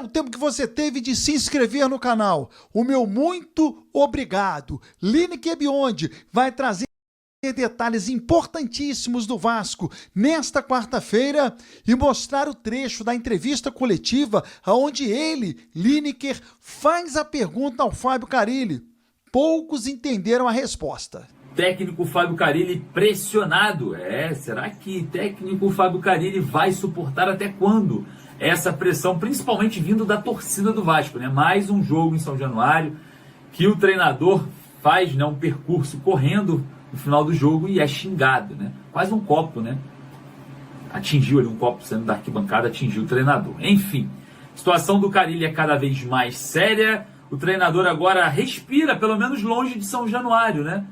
O tempo que você teve de se inscrever no canal. O meu muito obrigado. Lineker Beyond vai trazer detalhes importantíssimos do Vasco nesta quarta-feira e mostrar o trecho da entrevista coletiva onde ele, Lineker, faz a pergunta ao Fábio Carille. Poucos entenderam a resposta. Técnico Fábio Carille pressionado. Será que técnico Fábio Carille vai suportar até quando essa pressão, principalmente vindo da torcida do Vasco, né? Mais um jogo em São Januário que o treinador faz, né, um percurso correndo no final do jogo e é xingado, né? Quase um copo, né? Atingiu ali um copo saindo da arquibancada, atingiu o treinador. Enfim, a situação do Carille é cada vez mais séria. O treinador agora respira, pelo menos longe de São Januário, né?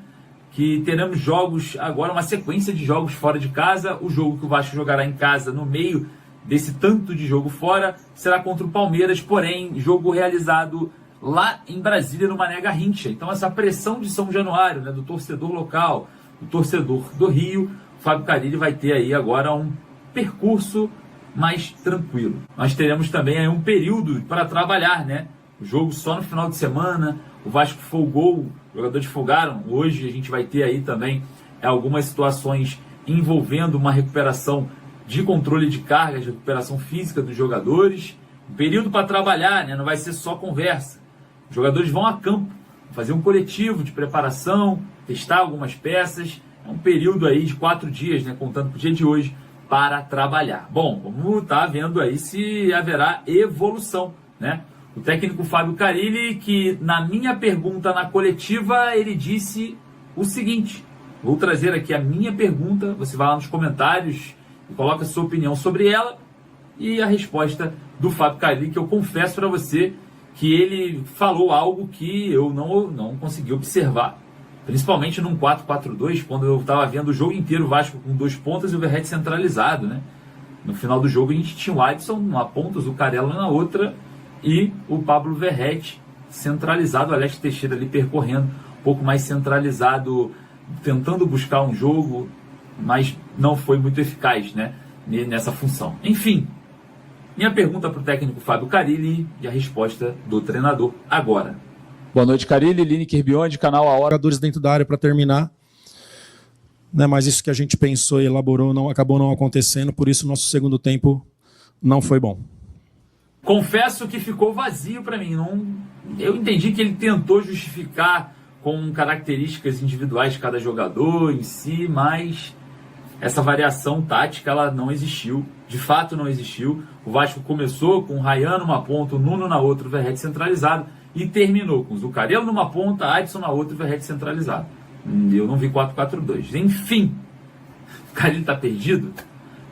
Que teremos jogos agora, uma sequência de jogos fora de casa. O jogo que o Vasco jogará em casa no meio desse tanto de jogo fora será contra o Palmeiras, porém, jogo realizado lá em Brasília, no Mané Garrincha. Então essa pressão de São Januário, né, do torcedor local, do torcedor do Rio, o Fábio Carille vai ter aí agora um percurso mais tranquilo. Nós teremos também aí um período para trabalhar, né? O jogo só no final de semana, o Vasco folgou, os jogadores folgaram. Hoje a gente vai ter aí também algumas situações envolvendo uma recuperação de controle de carga, de recuperação física dos jogadores. Um período para trabalhar, né? Não vai ser só conversa. Os jogadores vão a campo, fazer um coletivo de preparação, testar algumas peças. É um período aí de 4 dias, né? Contando com o dia de hoje, para trabalhar. Bom, vamos estar vendo aí se haverá evolução, né? O técnico Fábio Carille, que na minha pergunta na coletiva, ele disse o seguinte. Vou trazer aqui a minha pergunta, você vai lá nos comentários e coloca a sua opinião sobre ela e a resposta do Fábio Carille, que eu confesso para você que ele falou algo que eu não consegui observar, principalmente num 4-4-2, quando eu estava vendo o jogo inteiro, o Vasco com 2 pontas e o Verratti centralizado, né? No final do jogo a gente tinha o Adson numa ponta, o Zuccarello na outra e o Pablo Verratti centralizado, o Alex Teixeira ali percorrendo, um pouco mais centralizado, tentando buscar um jogo, mas não foi muito eficaz, né, nessa função. Enfim, minha pergunta para o técnico Fábio Carille e a resposta do treinador agora. Boa noite, Carille, Lineker Beyond, canal A Hora. Jogadores dentro da área para terminar, né, mas isso que a gente pensou e elaborou acabou não acontecendo, por isso o nosso segundo tempo não foi bom. Confesso que ficou vazio para mim. Eu entendi que ele tentou justificar com características individuais de cada jogador em si, mas essa variação tática ela não existiu. De fato não existiu. O Vasco começou com o Ryan numa ponta, o Nuno na outra, o Verratti centralizado, e terminou com o Zuccarello numa ponta, Adson na outra e o Verratti centralizado. Eu não vi 4-4-2. Enfim, o Carille está perdido?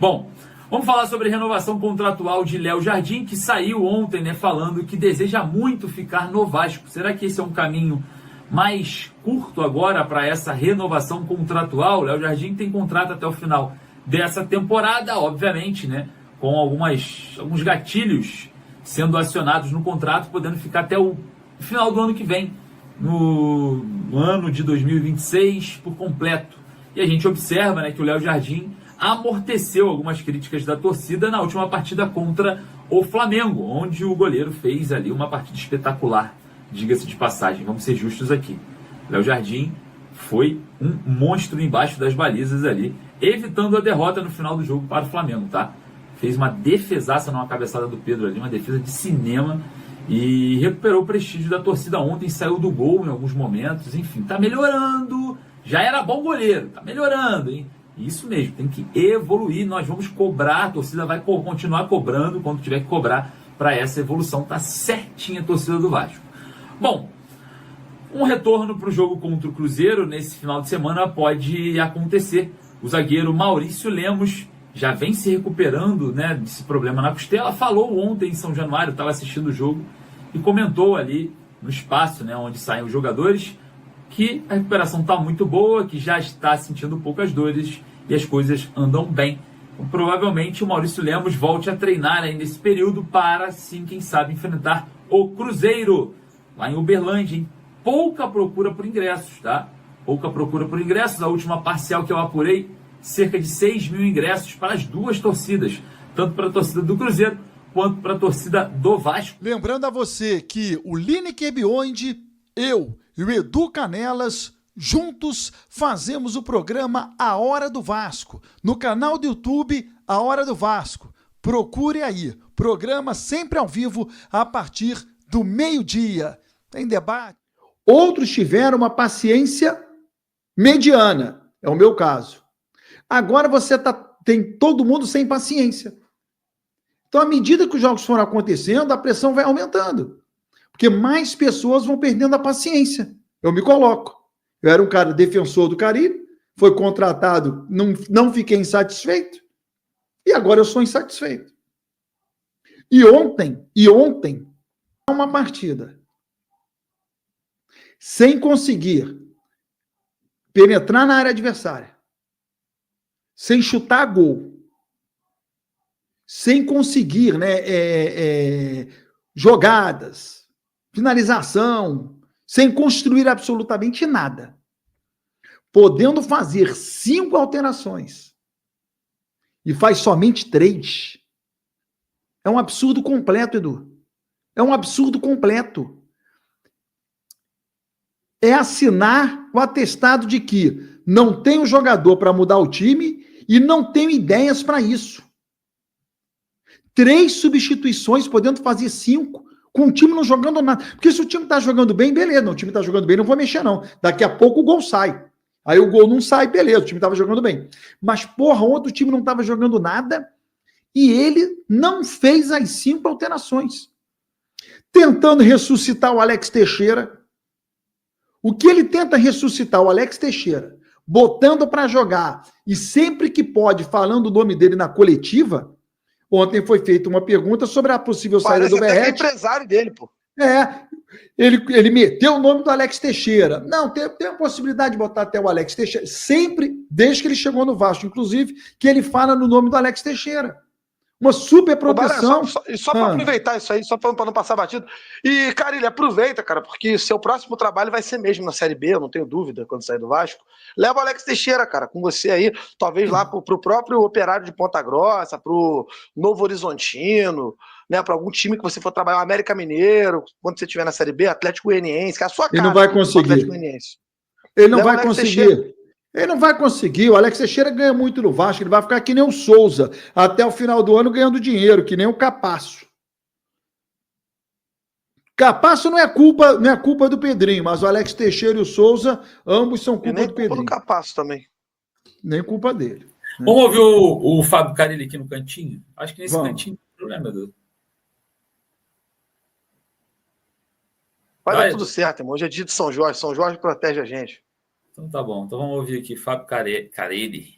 Bom, vamos falar sobre a renovação contratual de Léo Jardim, que saiu ontem, né, falando que deseja muito ficar no Vasco. Será que esse é um caminho mais curto agora para essa renovação contratual? Léo Jardim tem contrato até o final dessa temporada, obviamente, né, com alguns gatilhos sendo acionados no contrato, podendo ficar até o final do ano que vem, no ano de 2026 por completo. E a gente observa, né, que o Léo Jardim amorteceu algumas críticas da torcida na última partida contra o Flamengo, onde o goleiro fez ali uma partida espetacular, diga-se de passagem, vamos ser justos aqui. Léo Jardim foi um monstro embaixo das balizas ali, evitando a derrota no final do jogo para o Flamengo, tá? Fez uma defesaça numa cabeçada do Pedro ali, uma defesa de cinema, e recuperou o prestígio da torcida ontem, saiu do gol em alguns momentos, enfim, tá melhorando, já era bom goleiro, tá melhorando, hein? Isso mesmo, tem que evoluir, nós vamos cobrar, a torcida vai continuar cobrando quando tiver que cobrar para essa evolução, tá certinha a torcida do Vasco. Bom, um retorno para o jogo contra o Cruzeiro nesse final de semana pode acontecer. O zagueiro Maurício Lemos já vem se recuperando, né, desse problema na costela, falou ontem em São Januário, estava assistindo o jogo e comentou ali no espaço, né, onde saem os jogadores, que a recuperação está muito boa, que já está sentindo poucas dores e as coisas andam bem. Então, provavelmente o Maurício Lemos volte a treinar aí nesse período para, sim, quem sabe, enfrentar o Cruzeiro, lá em Uberlândia, hein? Pouca procura por ingressos, tá? Pouca procura por ingressos. A última parcial que eu apurei, cerca de 6 mil ingressos para as duas torcidas, tanto para a torcida do Cruzeiro quanto para a torcida do Vasco. Lembrando a você que o Lineker Beyond, eu e o Edu Canelas, juntos fazemos o programa A Hora do Vasco, no canal do YouTube A Hora do Vasco. Procure aí, programa sempre ao vivo a partir do meio-dia. Tem debate. Outros tiveram uma paciência mediana, é o meu caso. Agora tem todo mundo sem paciência. Então, à medida que os jogos foram acontecendo, a pressão vai aumentando. Porque mais pessoas vão perdendo a paciência. Eu me coloco. Eu era um cara defensor do Carille, foi contratado, não fiquei insatisfeito, e agora eu sou insatisfeito. E ontem, uma partida, sem conseguir penetrar na área adversária, sem chutar gol, sem conseguir jogadas, finalização, sem construir absolutamente nada, podendo fazer 5 alterações e faz somente 3, é um absurdo completo, Edu. É um absurdo completo. É assinar o atestado de que não tem um jogador para mudar o time e não tenho ideias para isso. 3 substituições, podendo fazer 5, com o time não jogando nada. Porque se o time tá jogando bem, beleza. Não, o time tá jogando bem, não vou mexer, não. Daqui a pouco o gol sai. Aí o gol não sai, beleza, o time tava jogando bem. Mas, porra, ontem o time não tava jogando nada e ele não fez as 5 alterações. Tentando ressuscitar o Alex Teixeira. O que ele tenta ressuscitar o Alex Teixeira, botando para jogar e sempre que pode, falando o nome dele na coletiva. Ontem foi feita uma pergunta sobre a possível saída do Verratti. Parece até que é empresário dele, pô. Ele meteu o nome do Alex Teixeira. Não, tem a possibilidade de botar até o Alex Teixeira. Sempre, desde que ele chegou no Vasco, inclusive, que ele fala no nome do Alex Teixeira. Uma super proteção. Só para aproveitar isso aí, só para não passar batido. E, cara, ele aproveita, cara, porque seu próximo trabalho vai ser mesmo na Série B, eu não tenho dúvida, quando sair do Vasco. Leva o Alex Teixeira, cara, com você aí, talvez lá pro próprio Operário de Ponta Grossa, pro Novo Horizontino, né, para algum time que você for trabalhar, América Mineiro, quando você estiver na Série B, Atlético Goianiense, que é a sua cara. Ele não vai conseguir. Ele não vai conseguir. Ele não vai conseguir. O Alex Teixeira ganha muito no Vasco. Ele vai ficar que nem o Souza até o final do ano ganhando dinheiro, que nem o Capasso. Capasso não é culpa do Pedrinho, mas o Alex Teixeira e o Souza, ambos são culpa do Pedrinho. Nem culpa do Capasso também. Nem culpa dele. Né? Vamos ouvir o Fábio Carille aqui no cantinho? Acho que nesse cantinho não tem problema, Edu. Vai dar tudo certo, irmão. Hoje é dia de São Jorge. São Jorge protege a gente. Então tá bom. Então vamos ouvir aqui Fábio Carille.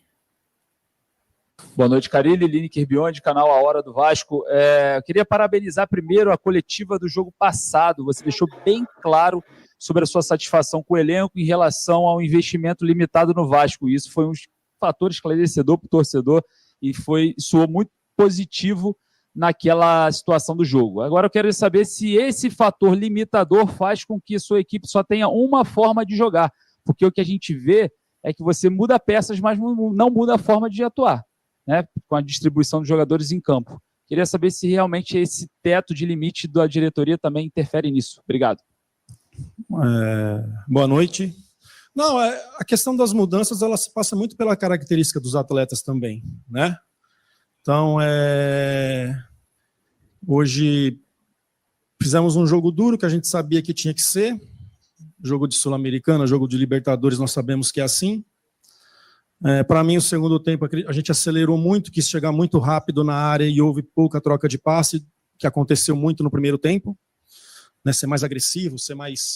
Boa noite, Carille, Lineker Beyond, canal A Hora do Vasco. Eu queria parabenizar primeiro a coletiva do jogo passado. Você deixou bem claro sobre a sua satisfação com o elenco em relação ao investimento limitado no Vasco. Isso foi um fator esclarecedor para o torcedor e soou muito positivo naquela situação do jogo. Agora eu quero saber se esse fator limitador faz com que a sua equipe só tenha uma forma de jogar. Porque o que a gente vê é que você muda peças, mas não muda a forma de atuar, né? Com a distribuição dos jogadores em campo. Queria saber se realmente esse teto de limite da diretoria também interfere nisso. Obrigado. Boa noite. Não, a questão das mudanças, ela se passa muito pela característica dos atletas também, né? Então, hoje fizemos um jogo duro que a gente sabia que tinha que ser. Jogo de Sul-Americana, jogo de Libertadores, nós sabemos que é assim. Para mim, o segundo tempo, a gente acelerou muito, quis chegar muito rápido na área e houve pouca troca de passe, que aconteceu muito no primeiro tempo. Né, ser mais agressivo,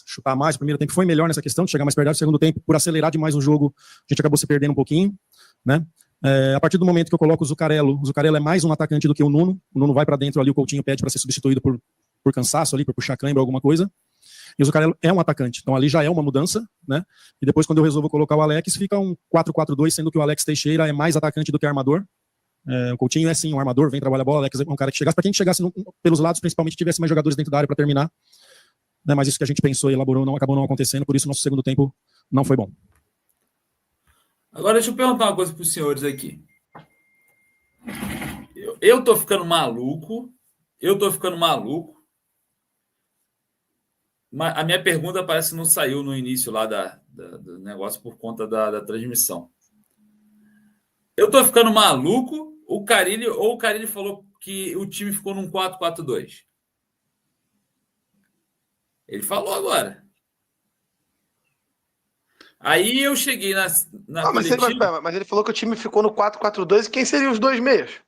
chutar mais. O primeiro tempo foi melhor nessa questão, de chegar mais perto. O segundo tempo, por acelerar demais o jogo, a gente acabou se perdendo um pouquinho. Né? A partir do momento que eu coloco o Zuccarello é mais um atacante do que o Nuno. O Nuno vai para dentro ali, o Coutinho pede para ser substituído por cansaço ali, por puxar cãibra, alguma coisa. E o Zuccarello é um atacante, então ali já é uma mudança, né? E depois, quando eu resolvo colocar o Alex, fica um 4-4-2, sendo que o Alex Teixeira é mais atacante do que armador. O Coutinho é sim um armador, vem trabalhar a bola. O Alex é um cara que chegasse, para quem chegasse pelos lados, principalmente, tivesse mais jogadores dentro da área para terminar. Né? Mas isso que a gente pensou e elaborou acabou não acontecendo, por isso nosso segundo tempo não foi bom. Agora deixa eu perguntar uma coisa para os senhores aqui. Eu tô ficando maluco Eu tô ficando maluco. A minha pergunta parece que não saiu no início lá do negócio por conta da transmissão. Eu tô ficando maluco, o Carille falou que o time ficou num 4-4-2. Ele falou agora. Aí eu cheguei na coletiva... Mas ele falou que o time ficou no 4-4-2 e quem seriam os dois meios?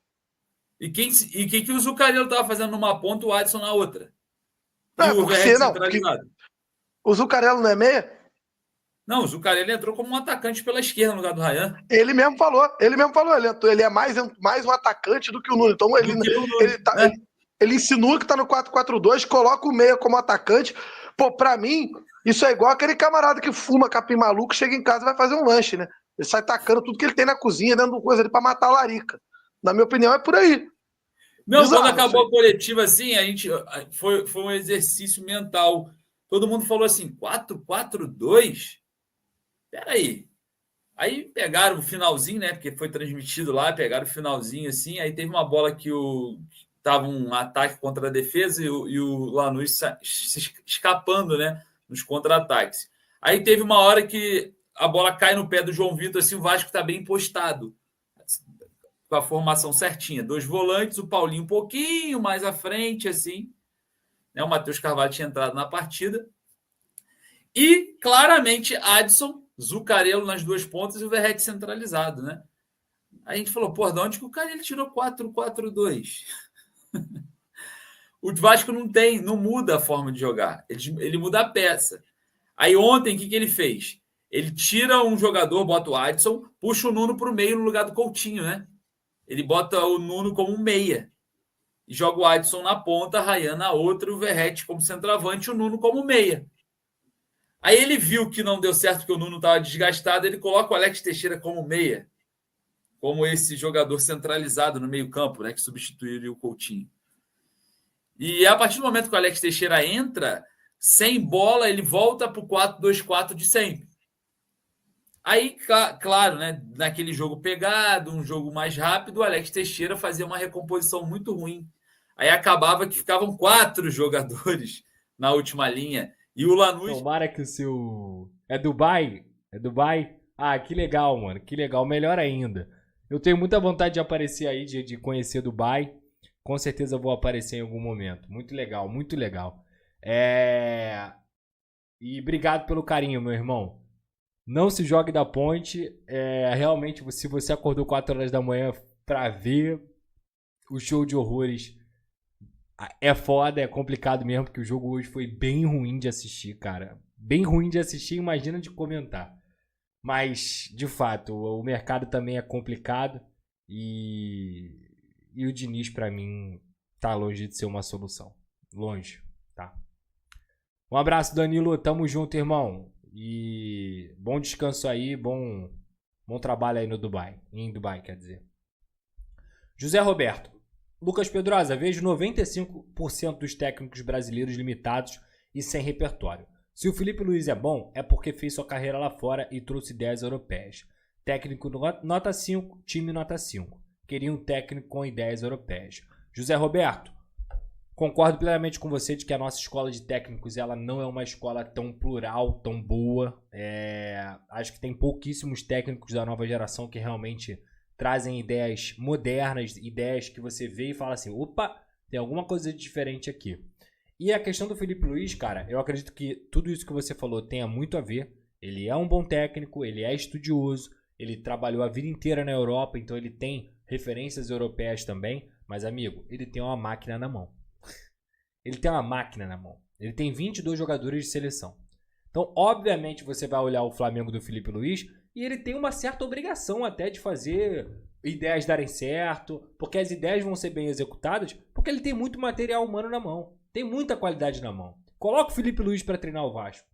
E que o Zuccarello estava fazendo numa ponta e o Adson na outra? Não, porque o Zuccarello não é meia? Não, o Zuccarello entrou como um atacante pela esquerda no lugar do Ryan. Ele mesmo falou, ele é mais um atacante do que o Nuno. Então ele insinua que tá no 4-4-2, coloca o meia como atacante. Pô, pra mim, isso é igual aquele camarada que fuma capim maluco, chega em casa e vai fazer um lanche, né? Ele sai tacando tudo que ele tem na cozinha, dentro de coisa ali pra matar a larica. Na minha opinião, é por aí. Não, bizarro, quando acabou a coletiva, assim, foi um exercício mental. Todo mundo falou assim, 4-4-2? Peraí. Aí pegaram o finalzinho, né? Porque foi transmitido lá, pegaram o finalzinho assim. Aí teve uma bola que tava um ataque contra a defesa e o Lanús escapando, né? Nos contra-ataques. Aí teve uma hora que a bola cai no pé do João Vitor, assim, o Vasco está bem postado. Com a formação certinha. 2 volantes, o Paulinho um pouquinho mais à frente, assim. Né? O Matheus Carvalho tinha entrado na partida. E, claramente, Adson, Zuccarello nas 2 pontas e o Verratti centralizado, né? Aí a gente falou, pô, de onde que o cara ele tirou 4-4-2? O Vasco não muda a forma de jogar. Ele muda a peça. Aí ontem, o que ele fez? Ele tira um jogador, bota o Adson, puxa o Nuno para o meio no lugar do Coutinho, né? Ele bota o Nuno como um meia. E joga o Adson na ponta, Ryan na outra, o Verratti como centroavante e o Nuno como meia. Aí ele viu que não deu certo, que o Nuno estava desgastado, ele coloca o Alex Teixeira como meia, como esse jogador centralizado no meio-campo, né, que substituiu o Coutinho. E a partir do momento que o Alex Teixeira entra, sem bola, ele volta para o 4-2-4 de sempre. Aí, claro, né, naquele jogo pegado, um jogo mais rápido, o Alex Teixeira fazia uma recomposição muito ruim. Aí acabava que ficavam 4 jogadores na última linha. E o Lanús... Tomara que o seu... É Dubai? É Dubai? Ah, que legal, mano. Que legal. Melhor ainda. Eu tenho muita vontade de aparecer aí, de conhecer Dubai. Com certeza eu vou aparecer em algum momento. Muito legal, muito legal. E obrigado pelo carinho, meu irmão. Não se jogue da ponte. Realmente, se você acordou 4 horas da manhã pra ver o show de horrores... É foda, é complicado mesmo, porque o jogo hoje foi bem ruim de assistir, cara. Bem ruim de assistir, imagina de comentar. Mas, de fato, o mercado também é complicado e o Diniz, pra mim, tá longe de ser uma solução. Longe, tá? Um abraço, Danilo. Tamo junto, irmão. E bom descanso aí, bom trabalho aí no Dubai. Em Dubai, quer dizer. José Roberto. Lucas Pedrosa, vejo 95% dos técnicos brasileiros limitados e sem repertório. Se o Felipe Luiz é bom, é porque fez sua carreira lá fora e trouxe ideias europeias. Técnico nota 5, time nota 5. Queria um técnico com ideias europeias. José Roberto, concordo plenamente com você de que a nossa escola de técnicos ela não é uma escola tão plural, tão boa. Acho que tem pouquíssimos técnicos da nova geração que realmente... trazem ideias modernas, ideias que você vê e fala assim, opa, tem alguma coisa diferente aqui. E a questão do Felipe Luiz, cara, eu acredito que tudo isso que você falou tenha muito a ver. Ele é um bom técnico, ele é estudioso, ele trabalhou a vida inteira na Europa, então ele tem referências europeias também, mas, amigo, ele tem uma máquina na mão. Ele tem uma máquina na mão. Ele tem 22 jogadores de seleção. Então, obviamente, você vai olhar o Flamengo do Felipe Luiz... E ele tem uma certa obrigação até de fazer ideias darem certo, porque as ideias vão ser bem executadas, porque ele tem muito material humano na mão. Tem muita qualidade na mão. Coloca o Felipe Luiz para treinar o Vasco.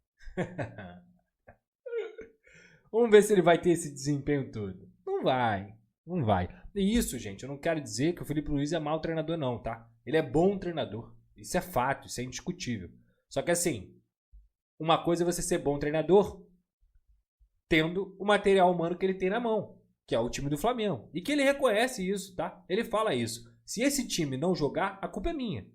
Vamos ver se ele vai ter esse desempenho todo. Não vai. E isso, gente, eu não quero dizer que o Felipe Luiz é mau treinador não, tá? Ele é bom treinador. Isso é fato, isso é indiscutível. Só que assim, uma coisa é você ser bom treinador... tendo o material humano que ele tem na mão, que é o time do Flamengo. E que ele reconhece isso, tá? Ele fala isso. Se esse time não jogar, a culpa é minha.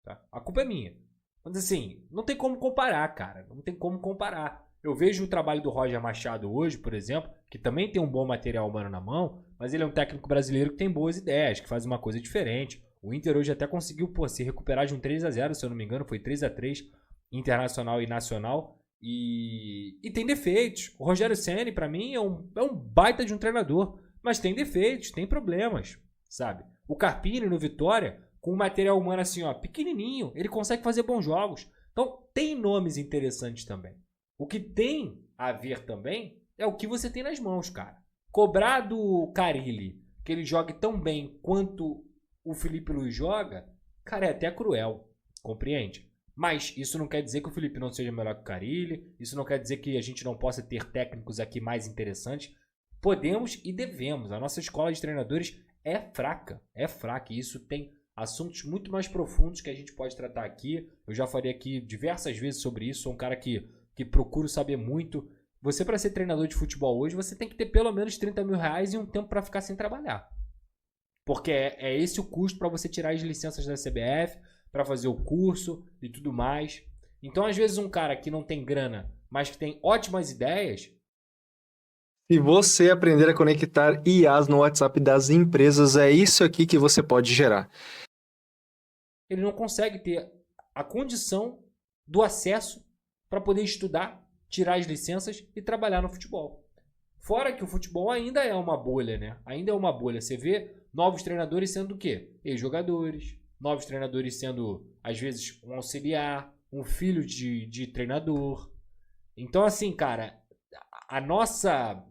Tá? A culpa é minha. Mas assim, não tem como comparar, cara. Não tem como comparar. Eu vejo o trabalho do Roger Machado hoje, por exemplo, que também tem um bom material humano na mão, mas ele é um técnico brasileiro que tem boas ideias, que faz uma coisa diferente. O Inter hoje até conseguiu se recuperar de um 3-0, se eu não me engano, foi 3-3, Internacional e Nacional. E tem defeitos. O Rogério Ceni, pra mim, é um baita de um treinador, mas tem defeitos, tem problemas, sabe? O Carpini no Vitória, com um material humano assim, ó, pequenininho, ele consegue fazer bons jogos. Então, tem nomes interessantes também. O que tem a ver também é o que você tem nas mãos, cara. Cobrar do Carille que ele jogue tão bem quanto o Felipe Luiz joga, cara, é até cruel, compreende? Mas isso não quer dizer que o Felipe não seja melhor que o Carille, isso não quer dizer que a gente não possa ter técnicos aqui mais interessantes. Podemos e devemos. A nossa escola de treinadores é fraca, e isso tem assuntos muito mais profundos que a gente pode tratar aqui. Eu já falei aqui diversas vezes sobre isso, sou um cara que procuro saber muito. Você, para ser treinador de futebol hoje, você tem que ter pelo menos 30 mil reais e um tempo para ficar sem trabalhar. Porque é esse o custo para você tirar as licenças da CBF, para fazer o curso e tudo mais. Então, às vezes, um cara que não tem grana, mas que tem ótimas ideias... Se você aprender a conectar IAs no WhatsApp das empresas, é isso aqui que você pode gerar. Ele não consegue ter a condição do acesso para poder estudar, tirar as licenças e trabalhar no futebol. Fora que o futebol ainda é uma bolha, né? Ainda é uma bolha. Você vê novos treinadores sendo o quê? Ex-jogadores. Novos treinadores sendo, às vezes, um auxiliar, um filho de treinador. Então, assim, cara, a nossa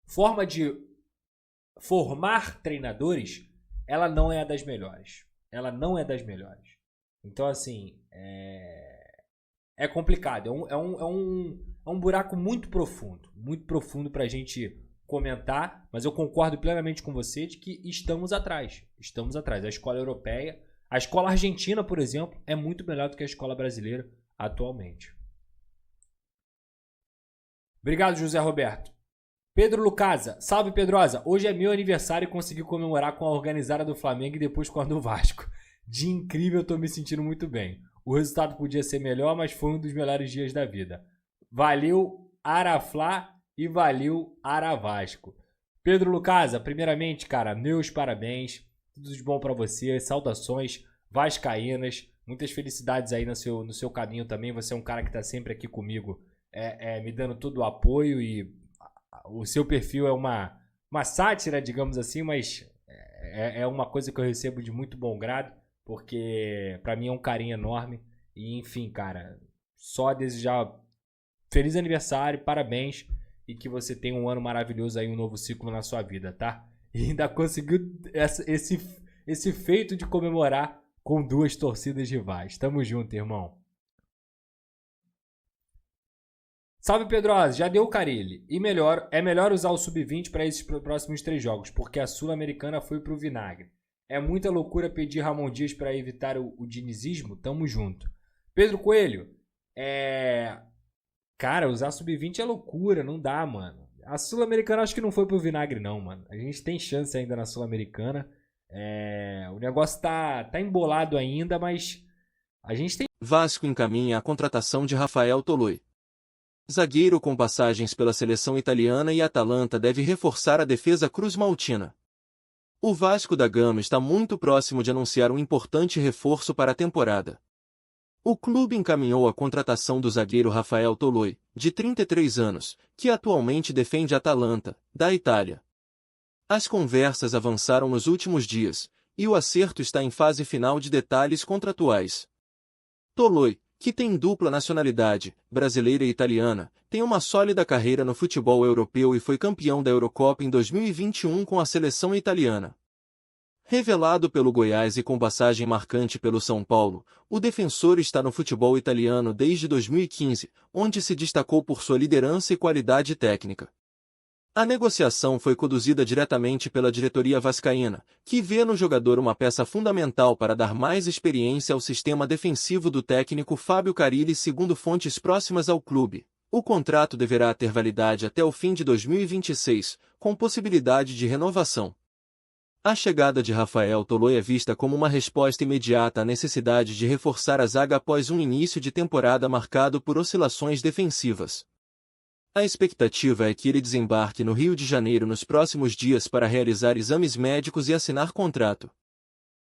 forma de formar treinadores, ela não é a das melhores. Ela não é das melhores. Então, assim, é complicado. É um buraco muito profundo pra gente comentar, mas eu concordo plenamente com você de que estamos atrás. Estamos atrás. A escola europeia, a escola argentina, por exemplo, é muito melhor do que a escola brasileira atualmente. Obrigado, José Roberto. Pedro Lucasa, salve Pedrosa. Hoje é meu aniversário e consegui comemorar com a organizada do Flamengo e depois com a do Vasco. Dia incrível, tô me sentindo muito bem. O resultado podia ser melhor, mas foi um dos melhores dias da vida. Valeu, Araflá, e valeu, Aravasco. Pedro Lucasa, primeiramente, cara, meus parabéns. Tudo de bom pra você. Saudações vascaínas. Muitas felicidades aí no seu caminho também. Você é um cara que tá sempre aqui comigo, me dando todo o apoio. E o seu perfil é uma sátira, digamos assim, mas é uma coisa que eu recebo de muito bom grado, porque pra mim é um carinho enorme. E enfim, cara, só desejar feliz aniversário, parabéns, e que você tenha um ano maravilhoso aí, um novo ciclo na sua vida, tá? E ainda conseguiu esse feito de comemorar com 2 torcidas rivais. Tamo junto, irmão. Salve, Pedrosa. Já deu o Carille. E é melhor usar o Sub-20 para esses próximos 3 jogos, porque a Sul-Americana foi pro vinagre. É muita loucura pedir Ramon Dias para evitar o dinizismo? Tamo junto. Pedro Coelho. Cara, usar Sub-20 é loucura, não dá, mano. A Sul-Americana acho que não foi pro vinagre, não, mano. A gente tem chance ainda na Sul-Americana. O negócio tá embolado ainda, mas a gente tem... Vasco encaminha a contratação de Rafael Toloi. Zagueiro com passagens pela seleção italiana e Atalanta deve reforçar a defesa cruz-maltina. O Vasco da Gama está muito próximo de anunciar um importante reforço para a temporada. O clube encaminhou a contratação do zagueiro Rafael Toloi, de 33 anos, que atualmente defende a Atalanta, da Itália. As conversas avançaram nos últimos dias, e o acerto está em fase final de detalhes contratuais. Toloi, que tem dupla nacionalidade, brasileira e italiana, tem uma sólida carreira no futebol europeu e foi campeão da Eurocopa em 2021 com a seleção italiana. Revelado pelo Goiás e com passagem marcante pelo São Paulo, o defensor está no futebol italiano desde 2015, onde se destacou por sua liderança e qualidade técnica. A negociação foi conduzida diretamente pela diretoria vascaína, que vê no jogador uma peça fundamental para dar mais experiência ao sistema defensivo do técnico Fábio Carille, segundo fontes próximas ao clube. O contrato deverá ter validade até o fim de 2026, com possibilidade de renovação. A chegada de Rafael Toloi é vista como uma resposta imediata à necessidade de reforçar a zaga após um início de temporada marcado por oscilações defensivas. A expectativa é que ele desembarque no Rio de Janeiro nos próximos dias para realizar exames médicos e assinar contrato.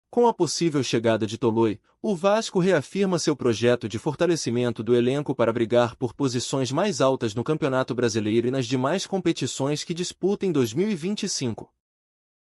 Com a possível chegada de Toloi, o Vasco reafirma seu projeto de fortalecimento do elenco para brigar por posições mais altas no Campeonato Brasileiro e nas demais competições que disputa em 2025.